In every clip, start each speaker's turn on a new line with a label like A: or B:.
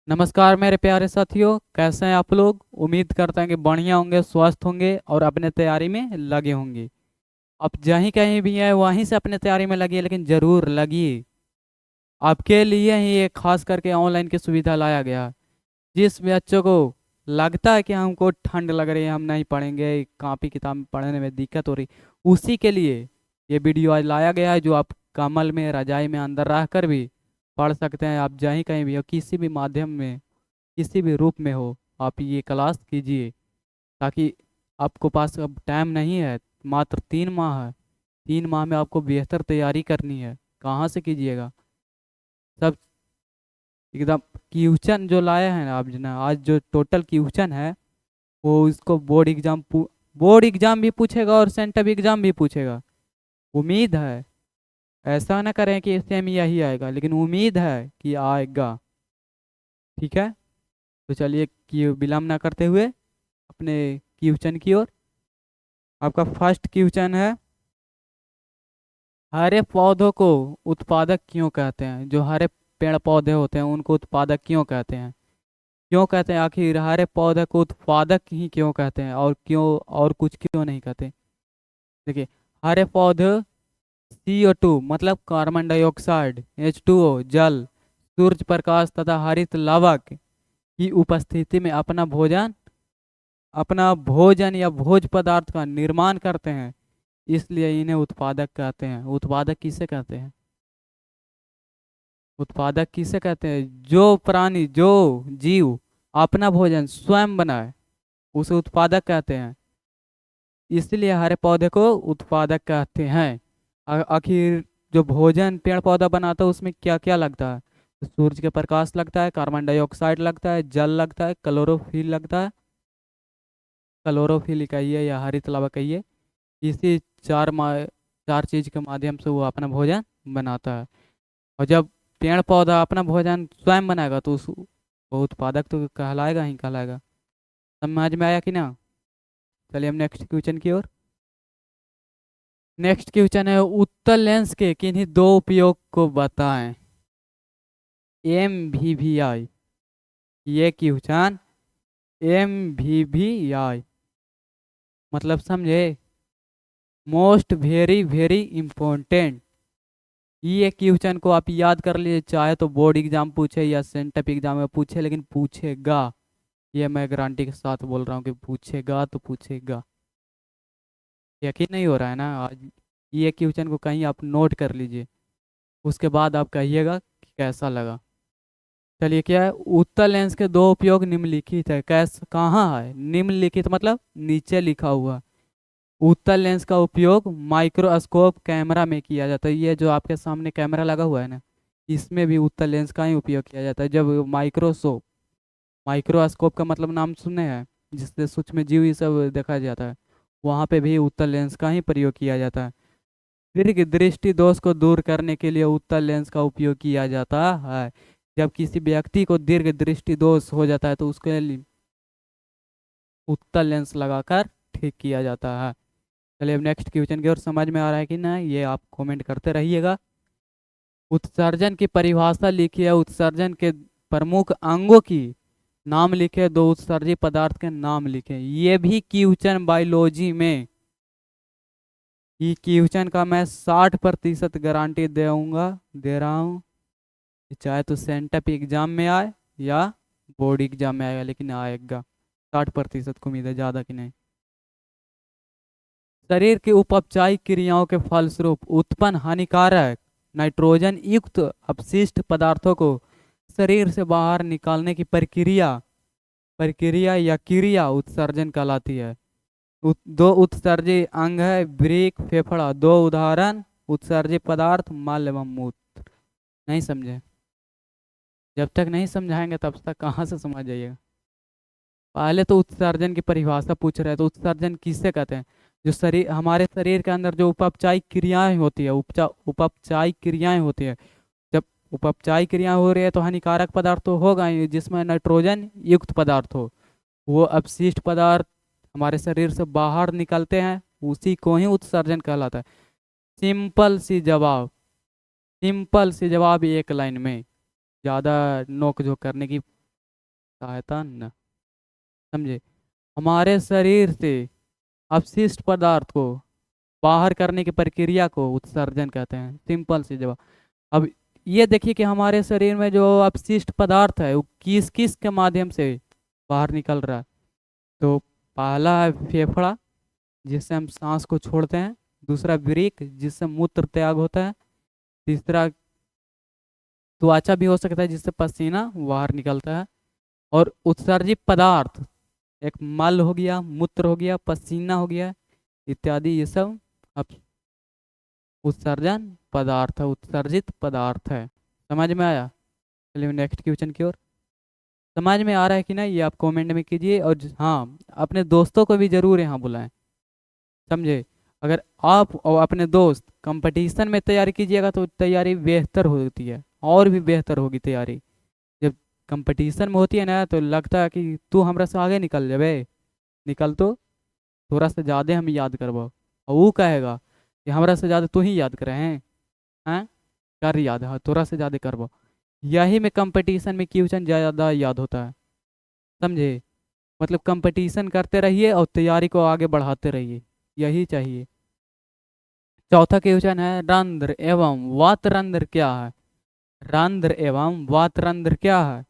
A: नमस्कार मेरे प्यारे साथियों, कैसे हैं आप लोग। उम्मीद करते हैं कि बढ़िया होंगे, स्वस्थ होंगे और अपने तैयारी में लगे होंगे। आप जहीं कहीं भी हैं वहीं से अपने तैयारी में लगिए, लेकिन ज़रूर लगिए। आपके लिए ही एक खास करके ऑनलाइन की सुविधा लाया गया है। जिस बच्चों को लगता है कि हमको ठंड लग रही है, हम नहीं पढ़ेंगे, कॉपी किताब में पढ़ने में दिक्कत हो रही, उसी के लिए ये वीडियो आज लाया गया है, जो आप कमल में रजाई में अंदर रह कर भी पढ़ सकते हैं। आप जहीं कहीं भी हो, किसी भी माध्यम में, किसी भी रूप में हो, आप ये क्लास कीजिए। ताकि आपको पास अब टाइम नहीं है, मात्र 3 माह है। 3 माह में आपको बेहतर तैयारी करनी है। कहाँ से कीजिएगा सब एकदम। क्वेश्चन जो लाए हैं आप जना, आज जो टोटल क्वेश्चन है वो इसको बोर्ड एग्जाम भी पूछेगा और सेंटअप एग्जाम भी पूछेगा। उम्मीद है, ऐसा ना करें कि सेम यही आएगा, लेकिन उम्मीद है कि आएगा। ठीक है, तो चलिए कि विलम्ब ना करते हुए अपने क्वेश्चन की ओर। आपका फर्स्ट क्वेश्चन है, हरे पौधों को उत्पादक क्यों कहते हैं। जो हरे पेड़ पौधे होते हैं उनको उत्पादक क्यों कहते हैं। क्यों कहते हैं, आखिर हरे पौधे को उत्पादक ही क्यों कहते हैं, और क्यों, और कुछ क्यों नहीं कहते। देखिए, हरे पौधे CO2 मतलब कार्बन डाइऑक्साइड, H2O जल, सूर्य प्रकाश तथा हरित लवक की उपस्थिति में अपना भोजन या भोज पदार्थ का निर्माण करते हैं। इसलिए इन्हें उत्पादक कहते हैं। उत्पादक किसे कहते हैं, उत्पादक किसे कहते हैं। जो प्राणी, जो जीव अपना भोजन स्वयं बनाए उसे उत्पादक कहते हैं। इसलिए हरे पौधे को उत्पादक कहते हैं। आखिर जो भोजन पेड़ पौधा बनाता है उसमें क्या क्या लगता है। तो सूरज के प्रकाश लगता है, कार्बन डाइऑक्साइड लगता है, जल लगता है, क्लोरोफिल लगता है। क्लोरोफिल कहिए या हरित लवक कहिए, इसी चार चीज के माध्यम से वो अपना भोजन बनाता है। और जब पेड़ पौधा अपना भोजन स्वयं बनाएगा तो उस वो उत्पादक तो कहलाएगा ही कहलाएगा। समझ में आया कि ना। चलिए हम नेक्स्ट क्वेश्चन की ओर। नेक्स्ट क्वेश्चन है, उत्तल लेंस के किन्हीं दो उपयोग को बताएं। MVVI, ये क्वेश्चन MVVI मतलब समझे, मोस्ट वेरी वेरी इम्पोर्टेंट। ये क्वेश्चन को आप याद कर लीजिए, चाहे तो बोर्ड एग्जाम पूछे या सेंटअप एग्जाम में पूछे, लेकिन पूछेगा। ये मैं गारंटी के साथ बोल रहा हूँ कि पूछेगा तो पूछेगा। यकीन नहीं हो रहा है ना आज। ये क्वेश्चन को कहीं आप नोट कर लीजिए, उसके बाद आप कहिएगा कि कैसा लगा। चलिए, क्या है, उत्तल लेंस के दो उपयोग निम्नलिखित है। कैस कहाँ है निम्नलिखित, मतलब नीचे लिखा हुआ। उत्तल लेंस का उपयोग माइक्रोस्कोप कैमरा में किया जाता है। ये जो आपके सामने कैमरा लगा हुआ है ना, इसमें भी उत्तल लेंस का ही उपयोग किया जाता है। जब माइक्रोस्कोप का मतलब नाम सुने हैं, जिससे सूक्ष्म जीव ये सब देखा जाता है, वहाँ पे भी उत्तल लेंस का ही प्रयोग किया जाता है। दीर्घ दृष्टि दोष को दूर करने के लिए उत्तल लेंस का उपयोग किया जाता है। जब किसी व्यक्ति को दीर्घ दृष्टि दोष हो जाता है तो उसके लिए उत्तल लेंस लगाकर ठीक किया जाता है। चलिए अब नेक्स्ट क्वेश्चन की ओर। समझ में आ रहा है कि ना, ये आप कमेंट करते रहिएगा। उत्सर्जन की परिभाषा लिखिए। उत्सर्जन के प्रमुख अंगों की नाम लिखे। दो उत्सर्जी पदार्थ के नाम लिखे। ये भी क्वेश्चन बायोलॉजी में, ये क्वेश्चन का मैं 60% गारंटी दे रहा हूँ। चाहे तो सेंटअप एग्जाम में आए या बोर्ड एग्जाम में आएगा, लेकिन आएगा। 60% को उम्मीद है, ज़्यादा की नहीं। शरीर की उपचायिक क्रियाओं के फलस्वरूप उत्पन्न हानिकारक नाइट्रोजन युक्त अपशिष्ट पदार्थों को शरीर से बाहर निकालने की प्रक्रिया प्रक्रिया या क्रिया उत्सर्जन कहलाती है। दो उत्सर्जी अंग है, वृक्क, फेफड़ा। दो उदाहरण, उत्सर्जी पदार्थ मल एवं मूत्र। नहीं समझे, जब तक नहीं समझाएंगे तब तक कहाँ से समझ जाइएगा। पहले तो उत्सर्जन की परिभाषा पूछ रहे हैं, तो उत्सर्जन किससे कहते हैं। जो शरीर, हमारे शरीर के अंदर जो उपचायिक क्रियाएं होती है, उपचायिक क्रियाएं होती है, जब उपचायिक क्रिया हो रही है तो हानिकारक पदार्थ तो होगा ही, जिसमें नाइट्रोजन युक्त पदार्थ हो, वो अपशिष्ट पदार्थ हमारे शरीर से बाहर निकलते हैं, उसी को ही उत्सर्जन कहलाता है। सिंपल सी जवाब, सिंपल सी जवाब एक लाइन में, ज़्यादा नोक झोंक करने की सहायता न, समझे। हमारे शरीर से अपशिष्ट पदार्थ को बाहर करने की प्रक्रिया को उत्सर्जन कहते हैं, सिंपल सी जवाब। अब ये देखिए कि हमारे शरीर में जो अपशिष्ट पदार्थ है वो किस किस के माध्यम से बाहर निकल रहा है। तो पहला है फेफड़ा, जिससे हम सांस को छोड़ते हैं। दूसरा वृक्क, जिससे मूत्र त्याग होता है। तीसरा त्वचा भी हो सकता है, जिससे पसीना बाहर निकलता है। और उत्सर्जित पदार्थ, एक मल हो गया, मूत्र हो गया, पसीना हो गया इत्यादि, ये सब अब उत्सर्जन पदार्थ है, उत्सर्जित पदार्थ है। समझ में आया? चलिए नेक्स्ट क्वेश्चन की ओर। समझ में आ रहा है कि नहीं, ये आप कमेंट में कीजिए। और हाँ, अपने दोस्तों को भी जरूर यहाँ बुलाएं, समझे। अगर आप और अपने दोस्त कंपटीशन में तैयारी कीजिएगा तो तैयारी बेहतर होती है, और भी बेहतर होगी तैयारी। जब कंपटीशन में होती है ना तो लगता है कि तू हमरा से आगे निकल जाबे, निकल तो थोड़ा सा ज़्यादा हम याद करबो। और वो कहेगा कि हमरा से ज़्यादा तू ही याद करे हैं, कर याद है, हाँ, थोड़ा से ज़्यादा करबो। यही में कंपटीशन में क्वेश्चन ज़्यादा याद होता है, समझे। मतलब कंपटीशन करते रहिए और तैयारी को आगे बढ़ाते रहिए, यही चाहिए। चौथा क्वेश्चन है, रंध्र एवं वातरंध्र क्या है? रंध्र एवं वातरंध्र क्या है?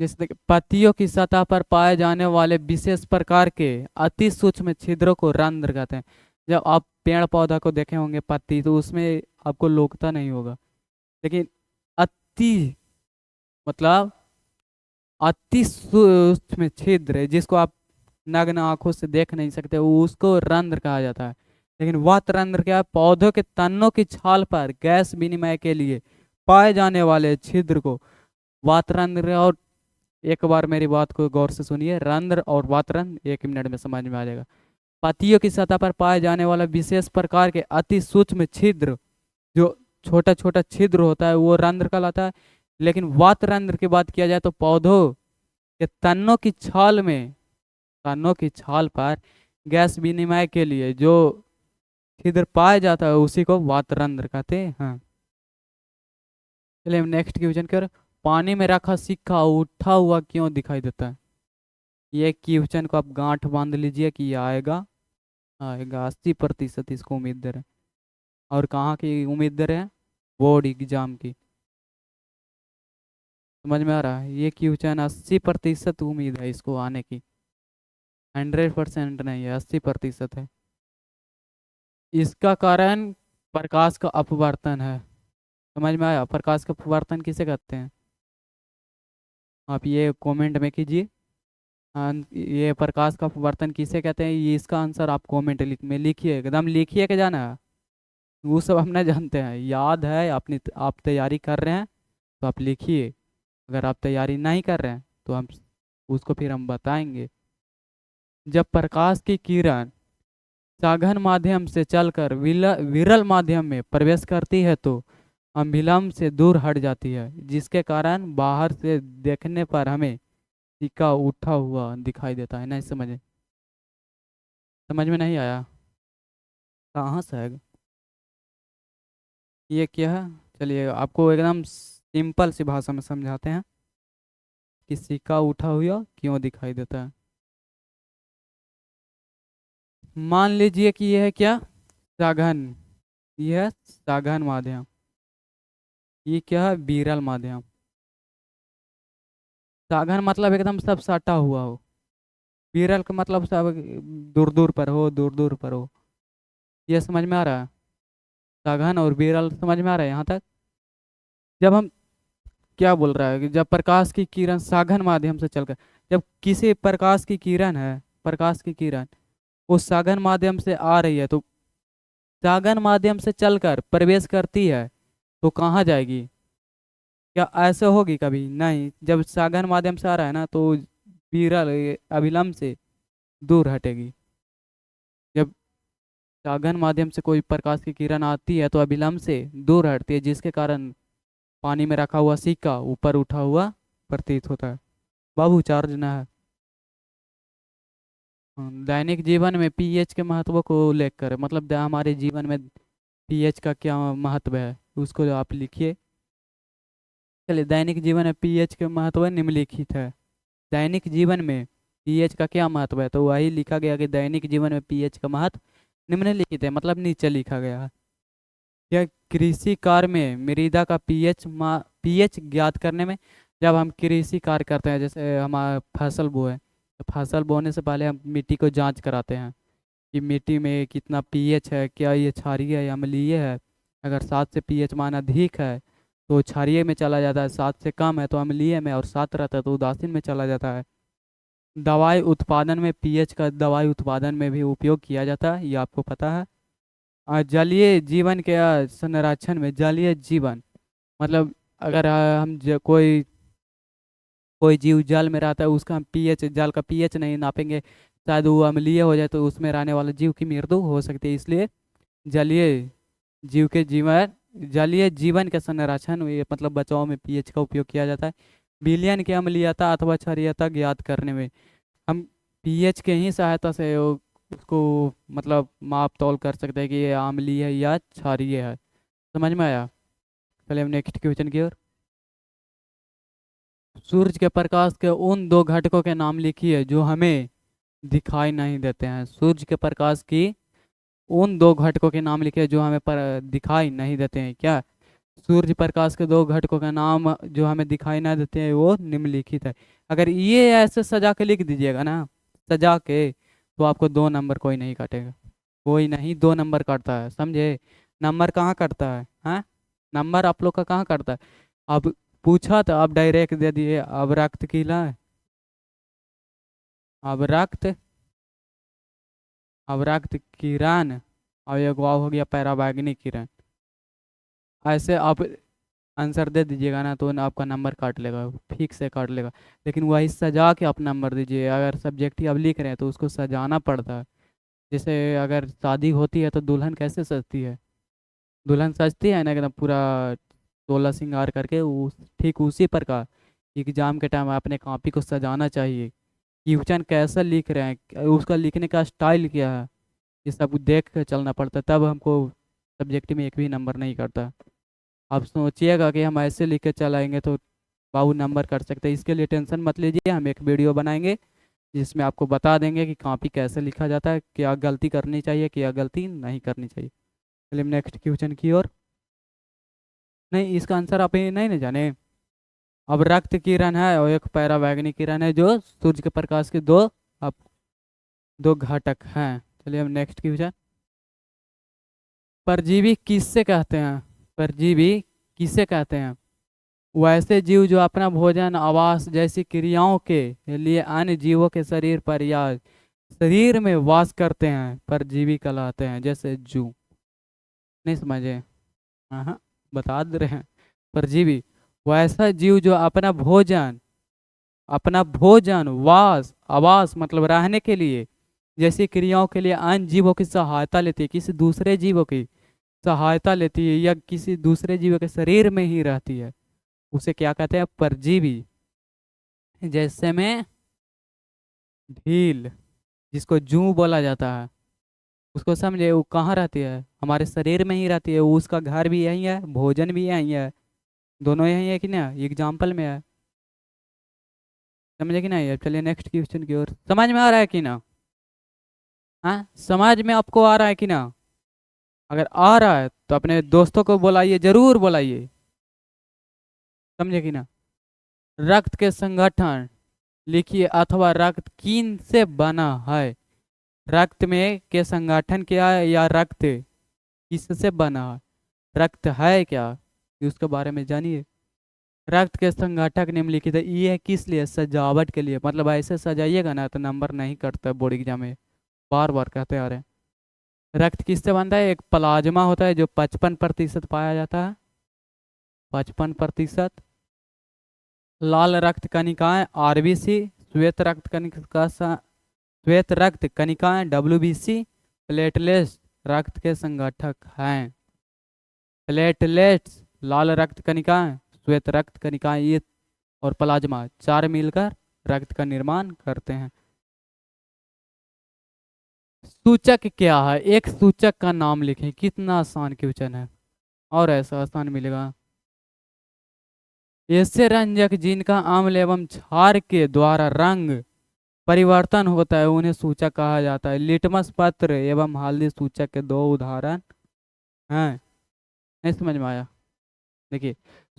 A: जैसे देखिए, पत्तियों की सतह पर पाए जाने वाले विशेष प्रकार के अति सूक्ष्म छिद्रों को रंध्र कहते हैं। जब आप पेड़ पौधा को देखे होंगे पत्ती, तो उसमें आपको लोकता नहीं होगा, लेकिन अति मतलब अति सूक्ष्म छिद्र है, जिसको आप नग्न आंखों से देख नहीं सकते, वो उसको रंध्र कहा जाता है। लेकिन वात रंध्र क्या है? पौधों के तनों की छाल पर गैस विनिमय के लिए पाए जाने वाले छिद्र को वात रंध्र। और एक बार मेरी बात को गौर से सुनिए, रंध्र और वातरंध्र 1 मिनट में समझ में आ जाएगा। पत्तियों की सतह पर पाए जाने वाला विशेष प्रकार के अति सूक्ष्म छिद्र, जो छोटा छोटा छिद्र होता है, वो रंध्र कहलाता है। लेकिन वातरंध्र की बात किया जाए तो पौधों के तनों की छाल में, तनों की छाल पर गैस विनिमय के लिए जो छिद्र पाया जाता है उसी को वातरंध्र कहते हैं। चलिए नेक्स्ट क्वेश्चन कर। पानी में रखा सिक्का उठा हुआ क्यों दिखाई देता है? ये क्वेश्चन को आप गांठ बांध लीजिए कि ये आएगा, आएगा 80% इसको उम्मीद दे रहे हैं। और कहाँ की उम्मीद दे रहे हैं? बोर्ड एग्जाम की। समझ में आ रहा है? ये क्वेश्चन 80% उम्मीद है इसको आने की, 100% नहीं है, 80% है। इसका कारण प्रकाश का अपवर्तन है। समझ में आया? प्रकाश का अपवर्तन किसे कहते हैं? आप ये कमेंट में कीजिए। ये प्रकाश का अपवर्तन किसे कहते हैं, ये इसका आंसर आप कमेंट में लिखिए, एकदम लिखिए के जाना है। वो सब हम नहीं जानते हैं, याद है अपनी, आप तैयारी कर रहे हैं तो आप लिखिए। अगर आप तैयारी नहीं कर रहे हैं तो हम उसको फिर हम बताएंगे। जब प्रकाश की किरण सघन माध्यम से चलकर विरल माध्यम में प्रवेश करती है तो अभिलंब से दूर हट जाती है, जिसके कारण बाहर से देखने पर हमें सिक्का उठा हुआ दिखाई देता है। नहीं समझे? समझ में नहीं आया? कहाँ से आएगा? ये क्या है? चलिए आपको एकदम सिंपल सी भाषा में समझाते हैं कि सिक्का उठा हुआ क्यों दिखाई देता है। मान लीजिए कि यह है क्या? साघन। यह है साघन माध्यम, ये क्या है? विरल माध्यम। साघन मतलब एकदम सब सटा हुआ हो, विरल का मतलब सब दूर दूर पर हो, दूर दूर पर हो। ये समझ में आ रहा है? साघन और विरल समझ में आ रहा है यहाँ तक? जब हम, क्या बोल रहा है कि जब प्रकाश की किरण साघन माध्यम से चलकर, जब किसी प्रकाश की किरण है, प्रकाश की किरण वो साघन माध्यम से आ रही है, तो साघन माध्यम से चलकर प्रवेश करती है तो कहाँ जाएगी? क्या ऐसे होगी कभी? नहीं। जब साघन माध्यम से आ रहा है ना तो विरल अभिलंब से दूर हटेगी। जब साघन माध्यम से कोई प्रकाश की किरण आती है तो अभिलंब से दूर हटती है, जिसके कारण पानी में रखा हुआ सिक्का ऊपर उठा हुआ प्रतीत होता है। बाबू चार्ज ना है। दैनिक जीवन में पीएच के महत्व को उल्लेख करें, मतलब हमारे जीवन में पीएच का क्या महत्व है उसको आप लिखिए। चलिए, दैनिक जीवन में पीएच के महत्व निम्नलिखित है। दैनिक जीवन में पीएच का क्या महत्व है, तो वही लिखा गया कि दैनिक जीवन में पीएच का महत्व निम्नलिखित है, मतलब नीचे लिखा गया है। क्या कृषि कार्य में मृदा का पीएच ज्ञात करने में, जब हम कृषि कार्य करते हैं, जैसे हमारा फसल बोए, तो फसल बोने से पहले हम मिट्टी को जांच कराते हैं कि मिट्टी में कितना पीएच है, क्या ये क्षारीय है या अम्लीय है। अगर 7 से पीएच मान अधिक है तो क्षारीय में चला जाता है, 7 से कम है तो अम्लीय में, और 7 रहता है तो उदासीन में चला जाता है। दवाई उत्पादन में पीएच का दवाई उत्पादन में भी उपयोग किया जाता है, ये आपको पता है। जलीय जीवन के संरक्षण में, जलीय जीवन मतलब अगर हम कोई कोई जीव जल में रहता है, उसका हम पीएच, जल का पीएच नहीं नापेंगे, शायद वो अम्लीय हो जाए तो उसमें रहने वाले जीव की मृत्यु हो सकती है। इसलिए जलीय जीव के जीवन जलीय जीवन के संरक्षण में, मतलब बचाव में पीएच का उपयोग किया जाता है। विलयन की अम्लीयता अथवा क्षारीयता ज्ञात करने में हम पीएच के ही सहायता से उसको मतलब माप तौल कर सकते हैं कि ये अम्लीय है या क्षारीय है। समझ में आया? चलिए हम नेक्स्ट क्वेश्चन की ओर। सूरज के प्रकाश के उन दो घटकों के नाम लिखिए जो हमें दिखाई नहीं देते हैं। सूरज के प्रकाश की उन दो घटकों के नाम लिखिए जो हमें दिखाई नहीं देते हैं। क्या? सूर्य प्रकाश के दो घटकों का नाम जो हमें दिखाई नहीं देते हैं वो निम्नलिखित है। अगर ये ऐसे सजा के लिख दीजिएगा ना, सजा के, तो आपको 2 नंबर कोई नहीं काटेगा। कोई नहीं 2 नंबर काटता है, समझे? नंबर कहाँ कटता है? हाँ, नंबर आप लोग का कहाँ कटता है? अब पूछा तो आप डायरेक्ट दे दिए। अब रक्त कीला है, अब रक्त, अब रक्त किरण, और एक वाव हो गया पैराबैंगनी किरण। ऐसे आप आंसर दे दीजिएगा ना तो आपका नंबर काट लेगा, ठीक से काट लेगा। लेकिन वही सजा के आप नंबर दीजिए। अगर सब्जेक्टिव आप लिख रहे हैं तो उसको सजाना पड़ता है। जैसे अगर शादी होती है तो दुल्हन कैसे सजती है? दुल्हन सजती है ना एकदम पूरा तोला श्रृंगार करके, उस ठीक उसी प्रकार एग्जाम के टाइम अपने कॉपी को सजाना चाहिए। क्वेश्चन कैसा लिख रहे हैं, उसका लिखने का स्टाइल क्या है, ये सब देख कर चलना पड़ता है, तब हमको सब्जेक्ट में एक भी नंबर नहीं करता। आप सोचिएगा कि हम ऐसे लिख के चलाएंगे तो बाबू नंबर कर सकते हैं। इसके लिए टेंशन मत लीजिए, हम एक वीडियो बनाएंगे जिसमें आपको बता देंगे कि कॉपी कैसे लिखा जाता है, क्या गलती करनी चाहिए, क्या गलती नहीं करनी चाहिए। चलिए नेक्स्ट क्वेश्चन की ओर। नहीं, इसका आंसर आप ये नहीं ना जाने। अब रक्त किरण है और एक पैरावैगनी किरण है जो सूर्य के प्रकाश के दो, अब दो घटक हैं। चलिए हम नेक्स्ट क्वेश्चन। परजीवी किससे कहते हैं? परजीवी किसे कहते हैं? वैसे जीव जो अपना भोजन, आवास जैसी क्रियाओं के लिए अन्य जीवों के शरीर पर या शरीर में वास करते हैं, परजीवी कहलाते हैं। जैसे जू, नहीं समझे? हाँ, बता दे रहे हैं। परजीवी वैसा जीव जो अपना भोजन, वास, आवास मतलब रहने के लिए जैसी क्रियाओं के लिए अन्य जीवों की सहायता लेती है, किसी दूसरे जीवों की सहायता लेती है, या किसी दूसरे जीवों के शरीर में ही रहती है, उसे क्या कहते हैं? परजीवी। जैसे में ढील, जिसको जू बोला जाता है, उसको समझे, वो कहाँ रहती है? हमारे शरीर में ही रहती है। वो उसका घर भी यही है, भोजन भी यही है, दोनों यही है कि ना, एग्जाम्पल में है। समझे कि नहीं? अब चलिए नेक्स्ट क्वेश्चन की ओर। समझ में आ रहा है कि ना? हाँ, समझ में आपको आ रहा है कि ना? अगर आ रहा है तो अपने दोस्तों को बुलाइए, जरूर बुलाइए। समझे कि ना? रक्त के संगठन लिखिए, अथवा रक्त किन से बना है? रक्त में के संगठन क्या है, या रक्त किससे बना है? रक्त है क्या, ये उसके बारे में जानिए। रक्त के संगठक निम्नलिखित है। ये किस लिए? सजावट के लिए, मतलब ऐसे सजाइएगा ना तो नंबर नहीं कटता बोर्ड एग्जाम में। बार बार कहते आ रहे हैं। रक्त किससे बनता है? एक प्लाज्मा होता है जो 55% पाया जाता है, 55%। लाल रक्त कणिकाएं आरबीसी, श्वेत रक्त कणिकाएं डब्ल्यूबीसी। प्लेटलेट्स रक्त के संगठक हैं। प्लेटलेट्स लाल रक्त कणिकाएं, श्वेत रक्त कणिकाएं, ये और प्लाज्मा चार मिलकर रक्त का निर्माण करते हैं। सूचक क्या है? एक सूचक का नाम लिखें। कितना आसान क्वेश्चन है, और ऐसा आसान मिलेगा? ऐसे रंजक जिनका अम्ल एवं क्षार के द्वारा रंग परिवर्तन होता है उन्हें सूचक कहा जाता है। लिटमस पत्र एवं हल्दी सूचक के दो उदाहरण हैं। नहीं समझ में आया? देखिए,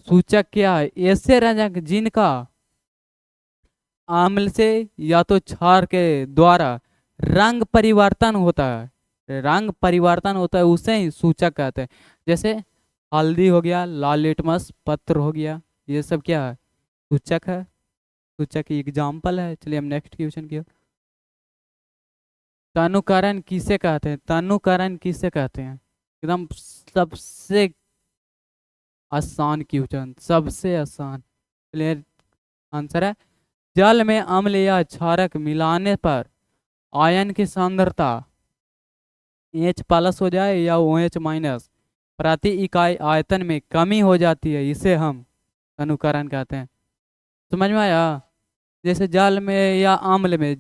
A: सूचक क्या है? ऐसे रंजक जिनका अम्ल से या तो क्षार के द्वारा रंग परिवर्तन होता है, रंग परिवर्तन होता है उसे ही सूचक कहते हैं। जैसे हल्दी हो गया, लाल लिटमस पत्र हो गया, ये सब क्या है? सूचक है, सूचक की एग्जाम्पल है। चलिए हम नेक्स्ट क्वेश्चन की ओर। तनुकरण किसे कहते हैं? तनुकरण किसे कहते हैं? एकदम सबसे आसान क्वेश्चन, सबसे आसान। क्लियर आंसर है, जल में अम्ल या क्षारक मिलाने पर आयन की सांद्रता एच प्लस हो जाए या ओ एच माइनस प्रति इकाई आयतन में कमी हो जाती है, इसे हम तनुकरण कहते हैं। समझ में आया? जैसे जल में या अम्ल में,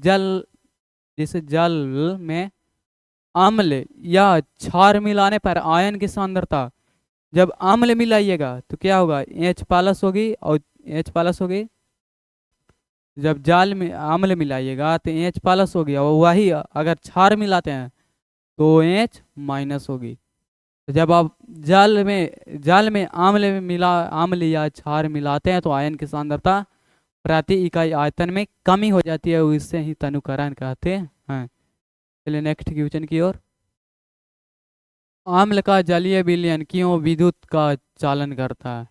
A: जैसे जल में अम्ल या क्षार मिलाने पर आयन की सांद्रता, जब अम्ल मिलाइएगा तो क्या होगा? एच प्लस होगी, और एच प्लस होगी। जब जल में अम्ल मिलाइएगा तो एच प्लस होगी, और वही अगर क्षार मिलाते हैं तो एच माइनस होगी। तो जब आप जल में अम्ल या क्षार मिलाते हैं तो आयन की सांद्रता प्रति इकाई आयतन में कमी हो जाती है, इससे ही तनुकरण कहते हैं। चलिए नेक्स्ट क्वेश्चन की ओर। अम्ल का जलीय विलयन क्यों विद्युत का चालन करता है?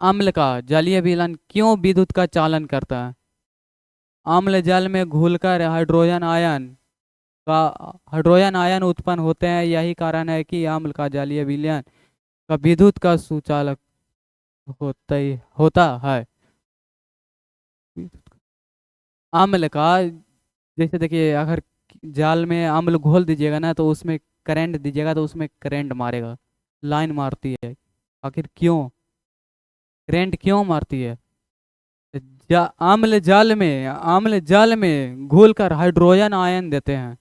A: अम्ल का जलीय विलयन क्यों विद्युत का चालन करता है? अम्ल जल में घुलकर हाइड्रोजन आयन उत्पन्न होते हैं, यही कारण है कि अम्ल का जलीय विलयन का विद्युत का सुचालक होता है। अम्ल का, जैसे देखिए, अगर जाल में अम्ल घोल दीजिएगा ना तो उसमें करंट दीजिएगा तो उसमें करंट मारेगा, लाइन मारती है। आखिर क्यों करंट क्यों मारती है? जा अम्ल जल में घुलकर हाइड्रोजन आयन देते हैं।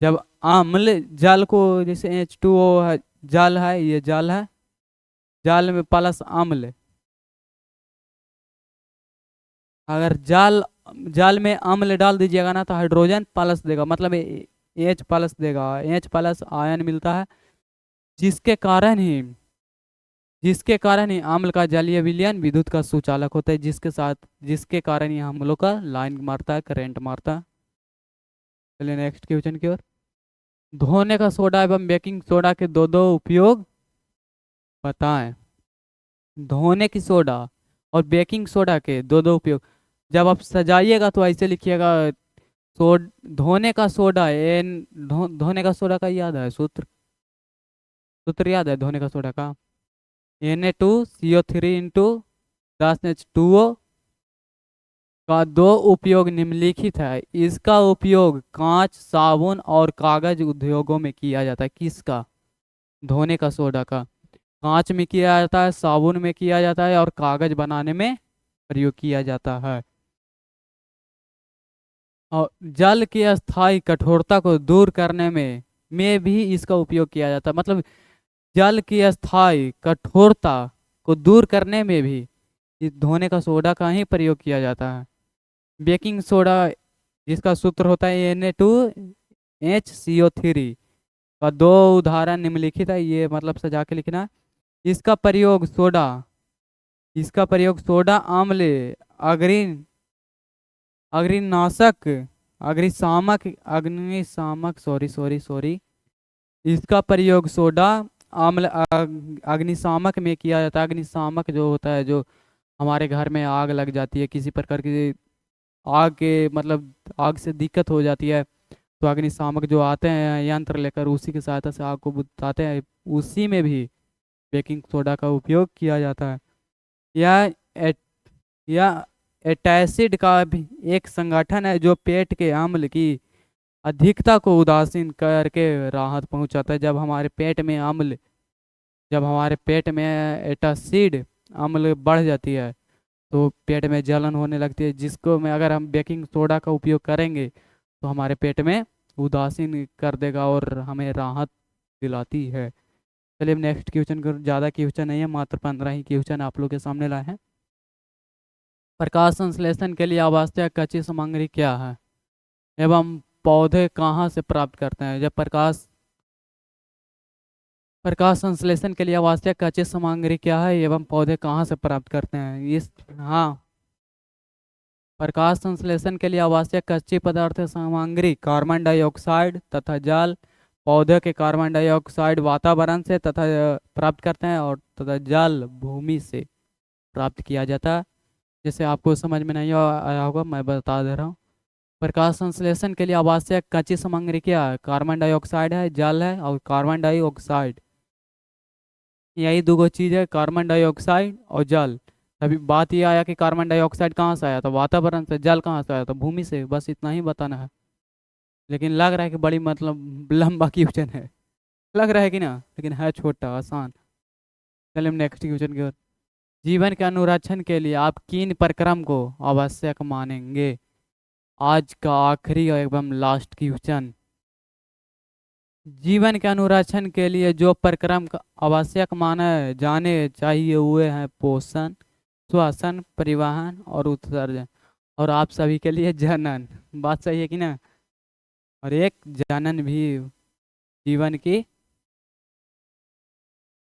A: जब अम्ल जल को, जैसे H2O है, जल है, ये जल है, जल में प्लस अम्ल, अगर जल में अम्ल डाल दीजिएगा ना तो हाइड्रोजन प्लस देगा, मतलब एच प्लस देगा, एच प्लस आयन मिलता है, जिसके कारण ही जिसके कारण ही अम्ल का जलीय विलयन विद्युत का सुचालक होता है, जिसके कारण ही हम लोग का लाइन मारता है, करंट मारता है। चलिए नेक्स्ट क्वेश्चन की ओर। धोने का सोडा एवं बेकिंग सोडा के दो दो उपयोग बताएं। धोने की सोडा और बेकिंग सोडा के दो दो उपयोग। जब आप सजाइएगा तो ऐसे लिखिएगा, धोने का सोडा धोने का सोडा का याद है सूत्र? सूत्र याद है धोने का सोडा का? Na2CO3 × 10H2O का दो उपयोग निम्नलिखित है। इसका उपयोग कांच, साबुन और कागज उद्योगों में किया जाता है। किसका? धोने का सोडा का। कांच में किया जाता है, साबुन में किया जाता है, और कागज बनाने में प्रयोग किया जाता है। और जल की अस्थायी कठोरता को दूर करने में भी इसका उपयोग किया जाता है। मतलब जल की अस्थायी कठोरता को दूर करने में भी इस धोने का सोडा का ही प्रयोग किया जाता है। बेकिंग सोडा, जिसका सूत्र होता है Na2HCO3 का दो उदाहरण निम्नलिखित है, ये मतलब सजा के लिखना है। इसका प्रयोग सोडा अम्ल, अग्नि अग्निनाशक अग्निशामक सॉरी, इसका प्रयोग सोडा अम्ल अग्निशामक में किया जाता है। अग्निशामक जो होता है, जो हमारे घर में आग लग जाती है, किसी प्रकार की आग के मतलब आग से दिक्कत हो जाती है, तो अग्निशामक जो आते हैं यंत्र लेकर, उसी की सहायता से आग को बुझाते हैं, उसी में भी बेकिंग सोडा का उपयोग किया जाता है। यह एट, यह एटासिड का भी एक संगठन है जो पेट के अम्ल की अधिकता को उदासीन करके राहत पहुंचाता है। जब हमारे पेट में एटासिड अम्ल बढ़ जाती है तो पेट में जलन होने लगती है, जिसको में अगर हम बेकिंग सोडा का उपयोग करेंगे तो हमारे पेट में उदासीन कर देगा और हमें राहत दिलाती है। चलिए अब नेक्स्ट क्वेश्चन कर, ज़्यादा क्वेश्चन नहीं है, मात्र 15 ही क्वेश्चन आप लोग के सामने लाए हैं। प्रकाश संश्लेषण के लिए आवश्यक कच्ची सामग्री क्या है एवं पौधे कहाँ से प्राप्त करते हैं? जब प्रकाश संश्लेषण के लिए आवश्यक कच्ची सामग्री क्या है एवं पौधे कहाँ से प्राप्त करते हैं? इस हाँ, प्रकाश संश्लेषण के लिए आवश्यक कच्ची पदार्थ सामग्री कार्बन डाइऑक्साइड तथा जल। पौधे के कार्बन डाइऑक्साइड वातावरण से तथा प्राप्त करते हैं और तथा जल भूमि से प्राप्त किया जाता है। जैसे आपको समझ में नहीं आया होगा, मैं बता दे रहा हूँ। प्रकाश संश्लेषण के लिए आवश्यक कच्ची सामग्री क्या है? कार्बन डाइऑक्साइड है, जल है और कार्बन डाइऑक्साइड। यही दो चीज़ है, कार्बन डाइऑक्साइड और जल। अभी बात ये आया कि कार्बन डाइऑक्साइड कहाँ से आया था? वातावरण से। जल कहाँ से आया था? भूमि से। बस इतना ही बताना है। लेकिन लग रहा है कि बड़ी मतलब लंबा क्वेश्चन है, लग रहा है कि ना, लेकिन है छोटा आसान। चलिए हम नेक्स्ट क्वेश्चन की ओर। जीवन के अनुरक्षण के लिए आप किन प्रक्रम को आवश्यक मानेंगे? आज का आखिरी और एवं लास्ट क्वेश्चन। जीवन के अनुरक्षण के लिए जो प्रक्रम आवश्यक माने जाने चाहिए हुए हैं पोषण, श्वसन, परिवहन और उत्सर्जन। और आप सभी के लिए जनन। बात सही है कि ना? और एक जनन भी जीवन की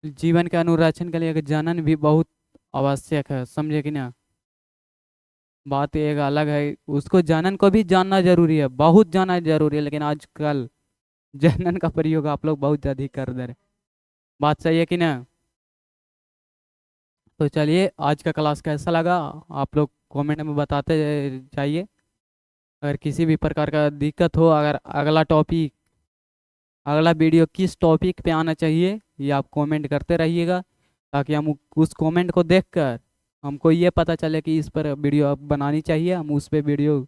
A: जीवन के अनुरक्षण के लिए एक जनन भी बहुत आवश्यक है, समझे कि ना? बात एक अलग है, उसको जनन को भी जानना जरूरी है, बहुत जानना जरूरी है, लेकिन आजकल जनन का प्रयोग आप लोग बहुत अधिक कर दे रहे। बात सही है कि ना? तो चलिए, आज का क्लास कैसा लगा आप लोग कमेंट में बताते जाइए। अगर किसी भी प्रकार का दिक्कत हो, अगर अगला वीडियो किस टॉपिक पे आना चाहिए, ये आप कमेंट करते रहिएगा, ताकि हम उस कमेंट को देखकर हमको ये पता चले कि इस पर वीडियो अब बनानी चाहिए, हम उस पर वीडियो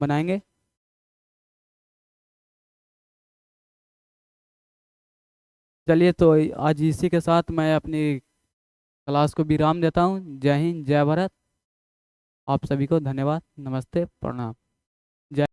A: बनाएंगे। चलिए, तो आज इसी के साथ मैं अपनी क्लास को विराम देता हूँ। जय हिंद, जय भारत। आप सभी को धन्यवाद, नमस्ते, प्रणाम। जय